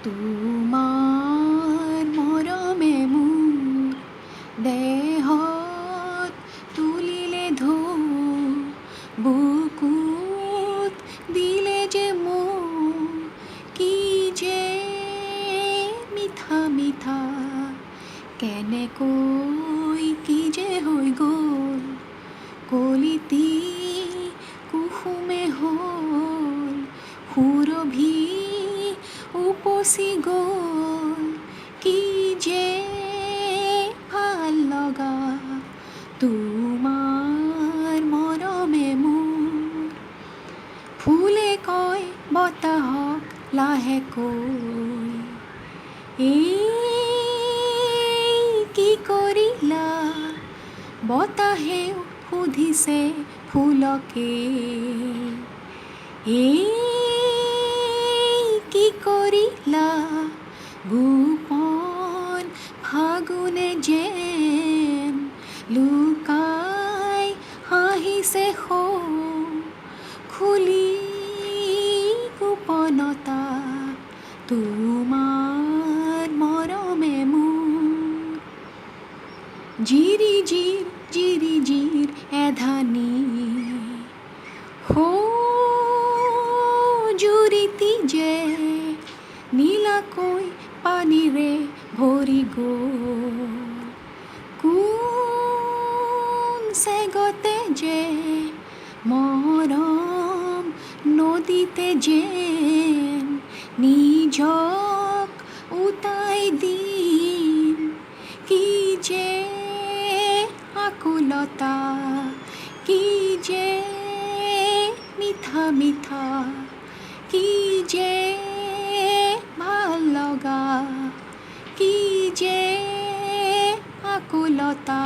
তোমাৰ মৰমে মোৰ দেহত তুলিলে ঢৌ, বুকুত দিলে যে মোৰ কি যে মিঠা মিঠা, কেনেকৈ কি যে হৈ গ'ল কলিতি কুসুমে হ'ল সুৰভি উপচি গ'ল, কি যে ভাল লগা তোমাৰ মৰমে মোৰ। ফুলে কয় বতাহক লাহেকৈ, এই কি কৰিলা, বতাহেও সুধিছে ফুলকে, এই কি কৰিলা, গোপন ফাগুনে যেন লুকাই হাঁহিছে খুলি গোপনতা তোমাৰ মৰমে মোৰ। জিৰি জিৰ এধানি জুৰিতি যে নীলাকৈ পানীৰে ভৰি গ'ল, কোন চেগতে যে মৰম নদীতে যেন নিজক উটাই দিম, কি যে আকুলতা, কি যে মিঠা মিঠা, কি যে ভাল লগা, কি যে আকুলতা।